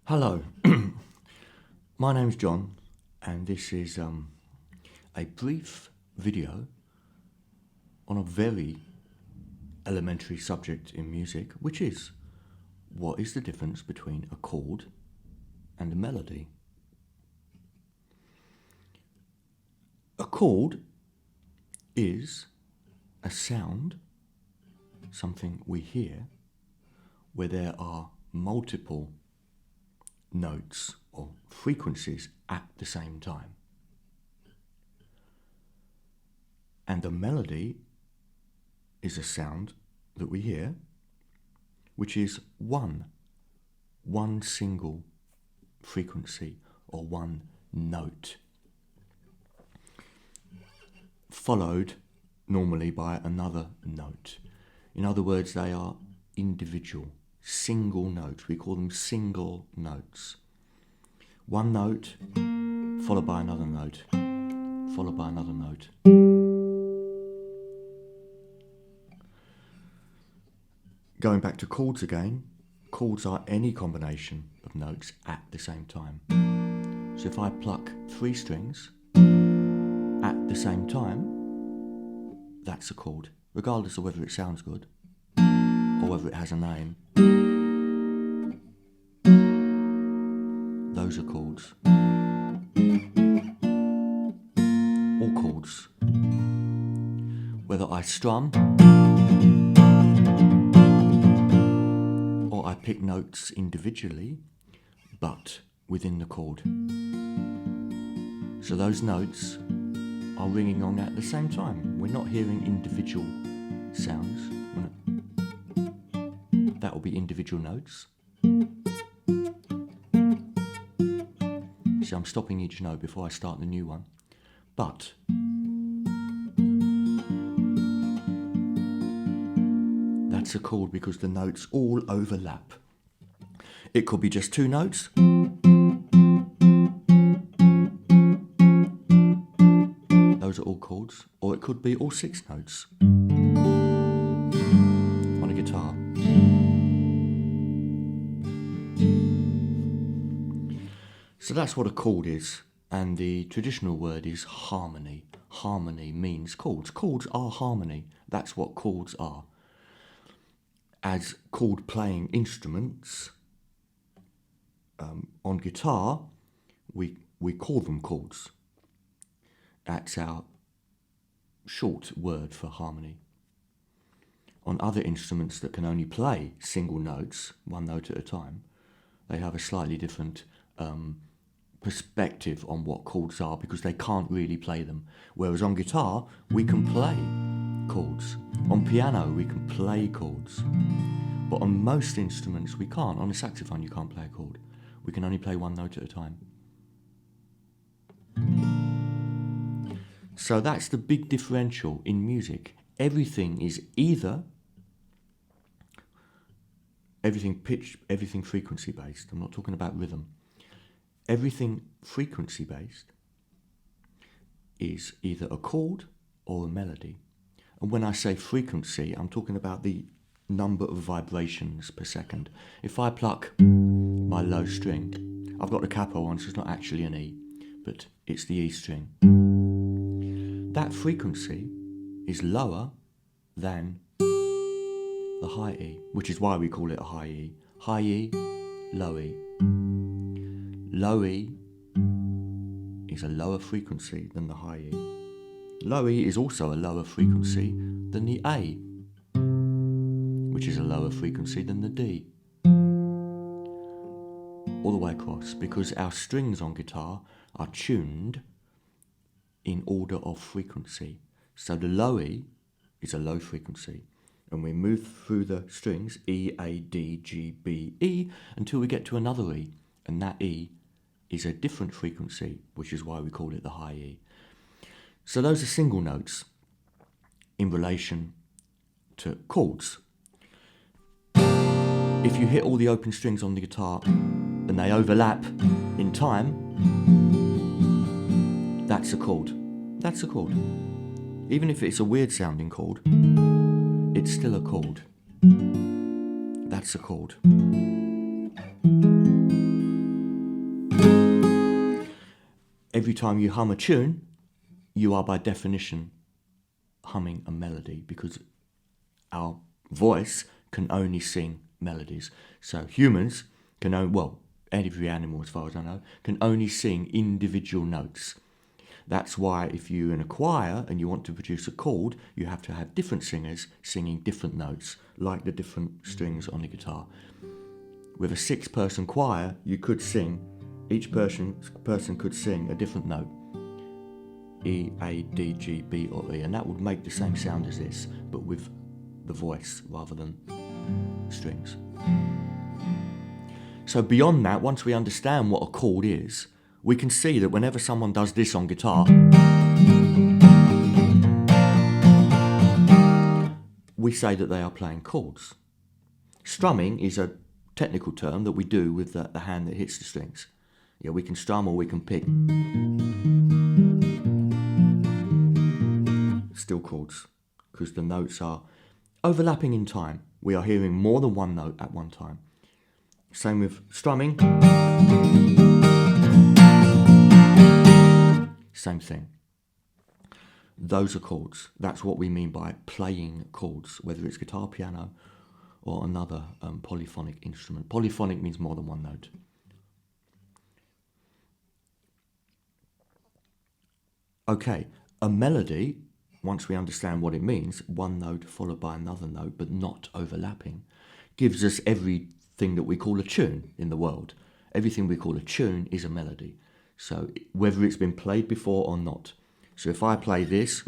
Hello, my name's John, and this is a brief video on a very elementary subject in music, which is what is the difference between a chord and a melody? A chord is a sound, something we hear, where there are multiple notes or frequencies at the same time. And a melody is a sound that we hear, which is one single frequency or one note, followed normally by another note. In other words, they are individual, single notes. We call them single notes. One note, followed by another note, followed by another note. Going back to chords again, chords are any combination of notes at the same time. So if I pluck 3 strings at the same time, that's a chord, regardless of whether it sounds good or whether it has a name. Those are chords. All chords. Whether I strum or I pick notes individually, but within the chord. So those notes are ringing on at the same time. We're not hearing individual sounds. That will be individual notes. So I'm stopping each note before I start the new one. But that's a chord because the notes all overlap. It could be just 2 notes. Those are all chords. Or it could be all 6 notes on a guitar. So that's what a chord is, and the traditional word is harmony. Harmony means chords. Chords are harmony. That's what chords are. As chord playing instruments, on guitar, we call them chords. That's our short word for harmony. On other instruments that can only play single notes, one note at a time, they have a slightly different perspective on what chords are because they can't really play them. Whereas on guitar, we can play chords. On piano, we can play chords. But on most instruments, we can't. On a saxophone, you can't play a chord. We can only play one note at a time. So that's the big differential in music. Everything is either everything pitch, everything frequency based. I'm not talking about rhythm. Everything frequency based is either a chord or a melody. And when I say frequency, I'm talking about the number of vibrations per second. If I pluck my low string, I've got the capo on, so it's not actually an E, but it's the E string. That frequency is lower than the high E, which is why we call it a high E. High E, low E. Low E is a lower frequency than the high E. Low E is also a lower frequency than the A, which is a lower frequency than the D. All the way across, because our strings on guitar are tuned in order of frequency. So the low E is a low frequency, and we move through the strings E, A, D, G, B, E until we get to another E, and that E is a different frequency, which is why we call it the high E. So those are single notes in relation to chords. If you hit all the open strings on the guitar and they overlap in time, that's a chord. That's a chord. Even if it's a weird sounding chord, it's still a chord. That's a chord. every time you hum a tune, you are by definition humming a melody, because our voice can only sing melodies. So humans can only, well, every animal as far as I know, can only sing individual notes. That's why if you're in a choir and you want to produce a chord, you have to have different singers singing different notes, like the different strings on the guitar. With a 6-person choir, you could sing, each person could sing a different note. E, A, D, G, B or E, and that would make the same sound as this, but with the voice rather than strings. So beyond that, once we understand what a chord is, we can see that whenever someone does this on guitar, we say that they are playing chords. Strumming is a technical term that we do with the hand that hits the strings. Yeah, we can strum or we can pick. Still chords, because the notes are overlapping in time. We are hearing more than one note at one time. Same with strumming. Same thing. Those are chords. That's what we mean by playing chords, whether it's guitar, piano, or another polyphonic instrument. Polyphonic means more than one note. Okay, a melody, once we understand what it means, one note followed by another note, but not overlapping, gives us everything that we call a tune in the world. Everything we call a tune is a melody. So whether it's been played before or not. So if I play this,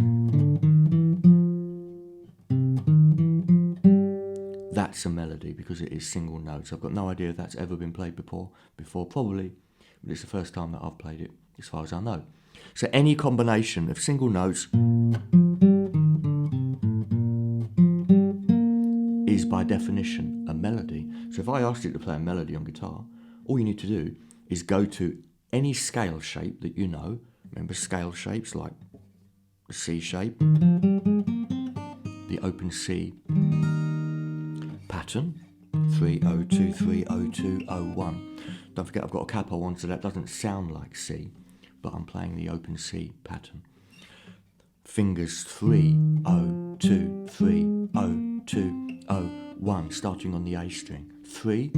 that's a melody because it is single notes. I've got no idea if that's ever been played before probably, but it's the first time that I've played it as far as I know. So any combination of single notes is by definition a melody. So if I asked you to play a melody on guitar, all you need to do is go to any scale shape that you know. Remember scale shapes like the C shape, the open C pattern, 302, 302, 01. Don't forget I've got a capo on, so that doesn't sound like C, but I'm playing the open C pattern. Fingers 302, 302, 01, starting on the A string. 3,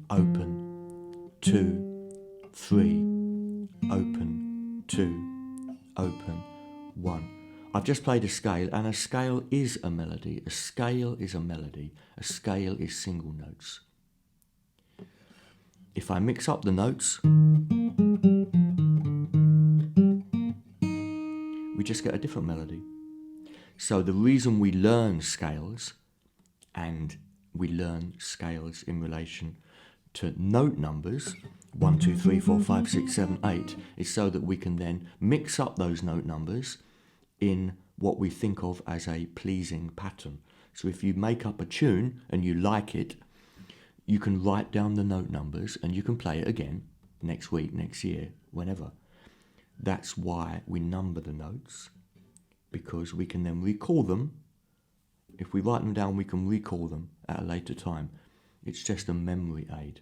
open, 2, 3, open, 2, open, 1. I've just played a scale, and a scale is a melody. A scale is a melody. A scale is single notes. If I mix up the notes, we just get a different melody. So the reason we learn scales, and we learn scales in relation to note numbers, 1, 2, 3, 4, 5, 6, 7, 8, is so that we can then mix up those note numbers in what we think of as a pleasing pattern. So if you make up a tune and you like it, you can write down the note numbers and you can play it again next week, next year, whenever. That's why we number the notes, because we can then recall them. If we write them down, we can recall them at a later time. It's just a memory aid.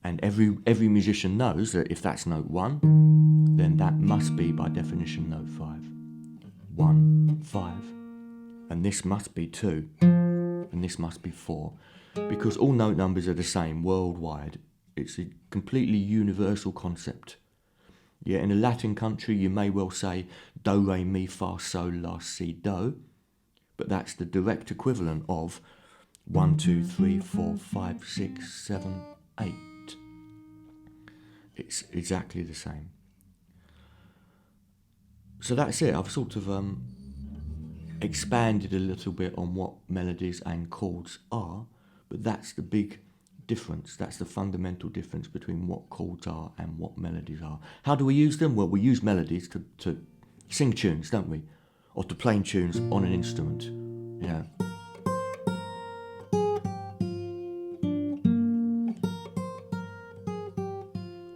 And every musician knows that if that's note 1, then that must be by definition note 5. 1, 5. And this must be 2. And this must be 4. Because all note numbers are the same worldwide. It's a completely universal concept. Yeah, in a Latin country, you may well say do, re, mi, fa, sol, la, si, do. But that's the direct equivalent of 1, 2, 3, 4, 5, 6, 7, 8. It's exactly the same. So that's it. I've sort of expanded a little bit on what melodies and chords are, but that's the big difference. That's the fundamental difference between what chords are and what melodies are. How do we use them? Well, we use melodies to sing tunes, don't we? Or to play tunes on an instrument. Yeah.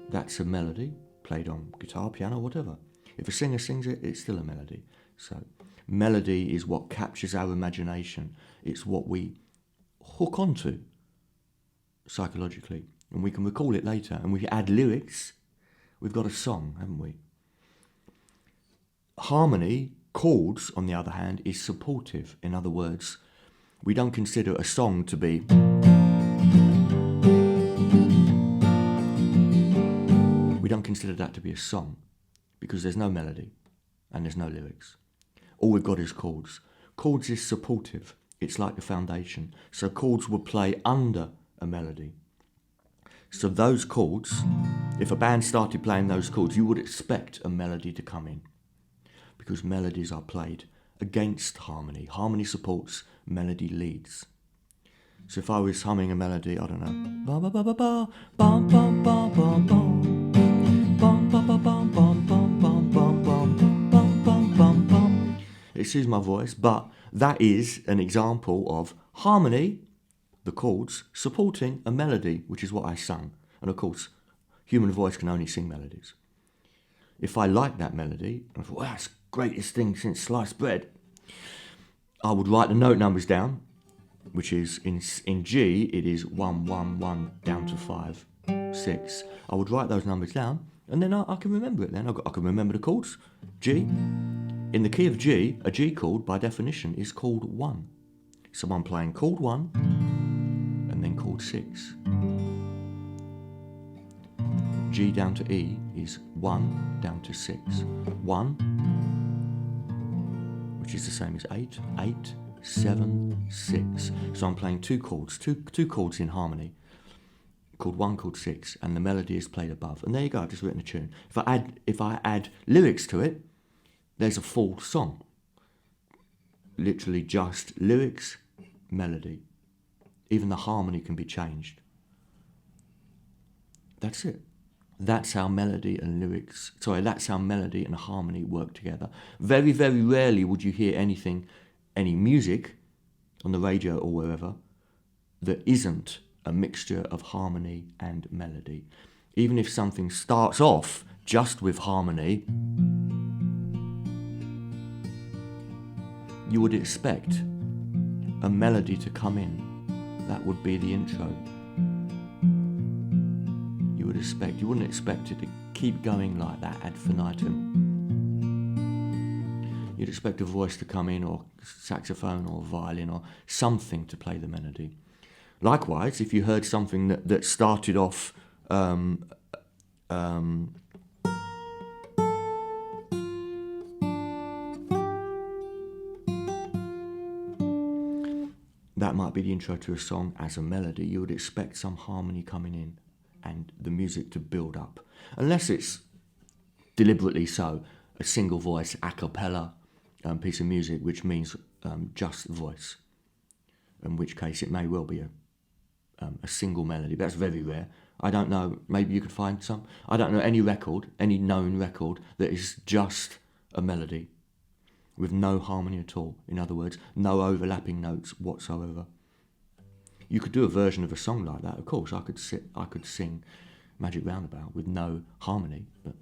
That's a melody played on guitar, piano, whatever. If a singer sings it, it's still a melody. So melody is what captures our imagination. It's what we hook onto psychologically, and we can recall it later, and we add lyrics. we've got a song, haven't we? Harmony, chords, on the other hand, is supportive. In other words, we don't consider a song to be... We don't consider that to be a song because there's no melody and there's no lyrics. All we've got is chords. Chords is supportive. It's like the foundation. So chords will play under a melody. So those chords, if a band started playing those chords, you would expect a melody to come in because melodies are played against harmony. Harmony supports, melody leads. So if I was humming a melody, I don't know, ba ba ba ba ba, bum bum bum bum bum, bum bum bum bum bum bum bum bum bum bum bum bum bum. Excuse my voice, but that is an example of harmony, the chords, supporting a melody, which is what I sang. And of course, human voice can only sing melodies. If I like that melody, and I thought, well, that's the greatest thing since sliced bread, I would write the note numbers down, which is in G, it is 1, 1, 1, down to 5, 6. I would write those numbers down, and then I can remember it then. I can remember the chords. G. In the key of G, a G chord, by definition, is chord 1. So I'm playing chord 1, and then chord 6. G down to E is 1 down to 6. 1, which is the same as 8, 8, 7, 6. So I'm playing two chords, two chords in harmony, chord 1, chord 6, and the melody is played above. And there you go, I've just written a tune. If I add lyrics to it, there's a full song. Literally just lyrics, melody. Even the harmony can be changed. That's it. That's how melody and harmony work together. Very, very rarely would you hear any music on the radio or wherever that isn't a mixture of harmony and melody. Even if something starts off just with harmony, you would expect a melody to come in. That would be the intro. You wouldn't expect it to keep going like that ad infinitum. You'd expect a voice to come in, or saxophone, or violin, or something to play the melody. Likewise, if you heard something that started off that might be the intro to a song as a melody, you would expect some harmony coming in and the music to build up. Unless it's deliberately so, a single voice a cappella piece of music, which means just voice, in which case it may well be a single melody. That's very rare. I don't know, maybe you could find some. I don't know any known record that is just a melody with no harmony at all. In other words, no overlapping notes whatsoever. You could do a version of a song like that, of course. I could sing Magic Roundabout with no harmony, but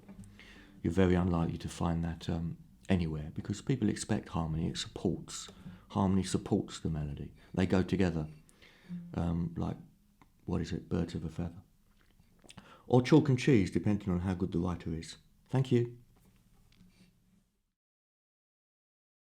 you're very unlikely to find that anywhere because people expect harmony. Harmony supports the melody. They go together, like, birds of a feather. Or chalk and cheese, depending on how good the writer is. Thank you.